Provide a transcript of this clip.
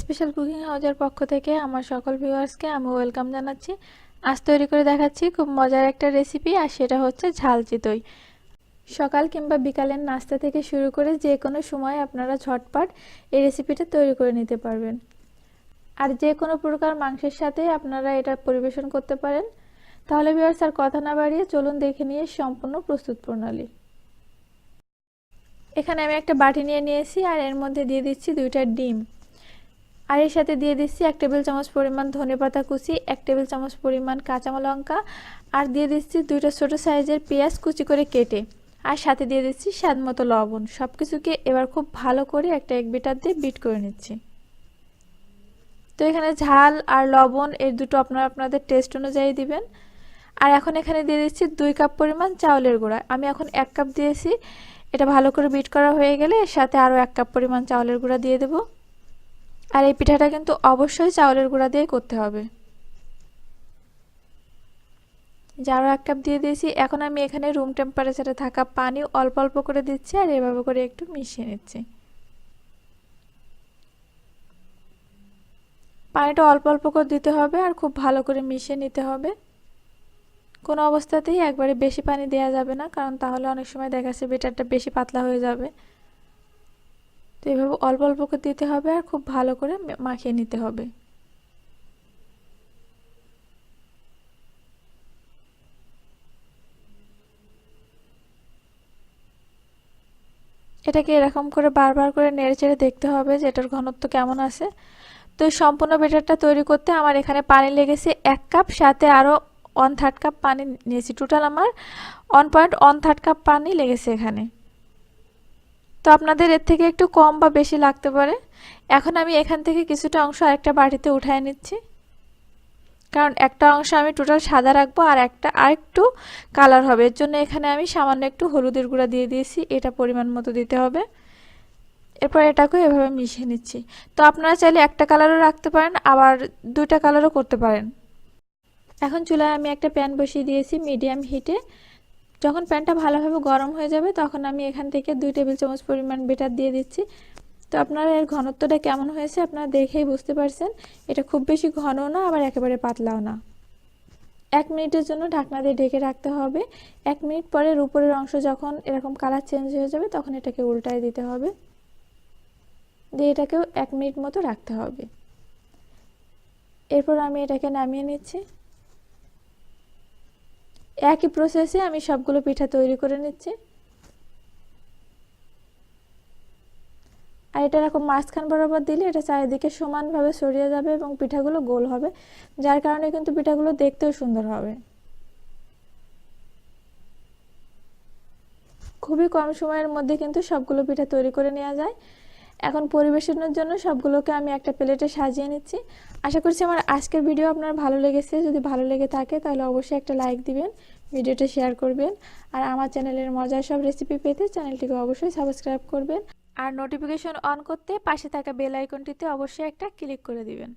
Special cooking হাউজের পক্ষ থেকে আমার সকল ভিউয়ার্সকে আমি ওয়েলকাম জানাচ্ছি। আজ তৈরি করে দেখাচ্ছি খুব মজার একটা রেসিপি, আর সেটা হচ্ছে ঝাল চিতই। সকাল কিংবা বিকালের নাস্তা থেকে শুরু করে যে কোনো সময় আপনারা ঝটপট এই রেসিপিটা তৈরি করে নিতে পারবেন। আর যে কোনো প্রকার মাংসের সাথে আপনারা এটা পরিবেশন করতে পারেন। তাহলে ভিউয়ার্স, আর কথা না বাড়িয়ে চলুন দেখে নিয়ে সম্পূর্ণ প্রস্তুত প্রণালী। এখানে আমি একটা বাটি নিয়ে নিয়েছি, আর এর মধ্যে দিয়ে দিচ্ছি 2টা ডিম। আর এর সাথে দিয়ে দিচ্ছি 1 টেবিল চামচ পরিমাণ ধনেপাতা কুচি, 1 টেবিল চামচ পরিমাণ কাঁচা লঙ্কা, আর দিয়ে দিচ্ছি 2টা ছোট সাইজের পেঁয়াজ কুচি করে কেটে, আর সাথে দিয়ে দিচ্ছি স্বাদমতো লবণ। সবকিছুকে এবার খুব ভালো করে একটা এক বিটার দিয়ে বিট করে নিচ্ছি। তো এখানে ঝাল আর লবণ এর দুটো আপনারা আপনাদের টেস্ট অনুযায়ী দিবেন। আর এখন এখানে দিয়ে দিচ্ছি 2 কাপ পরিমাণ চাউলের গুঁড়া। আমি এখন 1 কাপ দিয়েছি। এটা ভালো করে বিট করা হয়ে গেলে এর সাথে আরও 1 কাপ পরিমাণ চাউলের গুঁড়া দিয়ে দেব। আর এই পিঠাটা কিন্তু অবশ্যই চাউলের গুঁড়া দিয়ে করতে হবে। আরও 1 কাপ দিয়ে দিয়েছি। এখন আমি এখানে রুম টেম্পারেচারে থাকা পানি অল্প অল্প করে দিচ্ছি, আর এভাবে করে একটু মিশিয়ে নিচ্ছি। পানিটা অল্প অল্প করে দিতে হবে আর খুব ভালো করে মিশিয়ে নিতে হবে। কোনো অবস্থাতেই একবারে বেশি পানি দেওয়া যাবে না, কারণ তাহলে অনেক সময় দেখা যাচ্ছে ব্যাটারটা বেশি পাতলা হয়ে যাবে। তো এইভাবে অল্প অল্প করে দিতে হবে আর খুব ভালো করে মাখিয়ে নিতে হবে। এটাকে এরকম করে বারবার করে নেড়েচেড়ে দেখতে হবে যে এটার ঘনত্ব কেমন আছে। তো সম্পূর্ণ ব্যাটারটা তৈরি করতে আমার এখানে পানি লেগেছে 1 কাপ, সাথে আরও 1/3 কাপ পানি নিয়েছি। টোটাল আমার 1.13 কাপ পানি লেগেছে এখানে। তো আপনাদের এর থেকে একটু কম বা বেশি লাগতে পারে। এখন আমি এখান থেকে কিছুটা অংশ আরেকটা বাটিতে উঠায় নিচ্ছি, কারণ একটা অংশ আমি টোটাল সাদা রাখবো আর একটা আরেকটু কালার হবে। এর জন্য এখানে আমি সামান্য একটু হলুদের গুঁড়া দিয়ে দিয়েছি, এটা পরিমাণ মতো দিতে হবে। এরপর এটাকে এভাবে মিশিয়ে নিচ্ছি। তো আপনারা চাইলে একটা কালারও রাখতে পারেন, আবার 2টা কালারও করতে পারেন। এখন চুলায় আমি একটা প্যান বসিয়ে দিয়েছি মিডিয়াম হিটে। যখন প্যানটা ভালোভাবে গরম হয়ে যাবে তখন আমি এখান থেকে 2 টেবিল চামচ পরিমাণ ব্যাটার দিয়ে দিচ্ছি। তো আপনারা এর ঘনত্বটা কেমন হয়েছে আপনারা দেখেই বুঝতে পারছেন। এটা খুব বেশি ঘনও না, আবার একেবারে পাতলাও না। 1 মিনিটের জন্য ঢাকনা দিয়ে ঢেকে রাখতে হবে। 1 মিনিট পরে উপরের অংশ যখন এরকম কালার চেঞ্জ হয়ে যাবে তখন এটাকে উল্টায় দিতে হবে, দিয়ে এটাকেও 1 মিনিট মতো রাখতে হবে। এরপর আমি এটাকে নামিয়ে নিচ্ছি। একই প্রসেসে আমি সবগুলো পিঠা তৈরি করে নিচ্ছি। আর এটা এরকম মাঝখান বরাবর দিলে এটা চারিদিকে সমানভাবে ছড়িয়ে যাবে এবং পিঠাগুলো গোল হবে, যার কারণে কিন্তু পিঠাগুলো দেখতেও সুন্দর হবে। খুবই কম সময়ের মধ্যে কিন্তু সবগুলো পিঠা তৈরি করে নেওয়া যায়। এখন পরিবেশনের জন্য সবগুলোকে আমি একটা প্লেটে সাজিয়ে নিচ্ছি। আশা করছি আমার আজকের ভিডিও আপনার ভালো লেগেছে। যদি ভালো লেগে থাকে তাহলে অবশ্যই একটা লাইক দিবেন, ভিডিওটা শেয়ার করবেন, আর আমার চ্যানেলের মজার সব রেসিপি পেতে চ্যানেলটিকে অবশ্যই সাবস্ক্রাইব করবেন, আর নোটিফিকেশন অন করতে পাশে থাকা বেল আইকনটিতে অবশ্যই একটা ক্লিক করে দিবেন।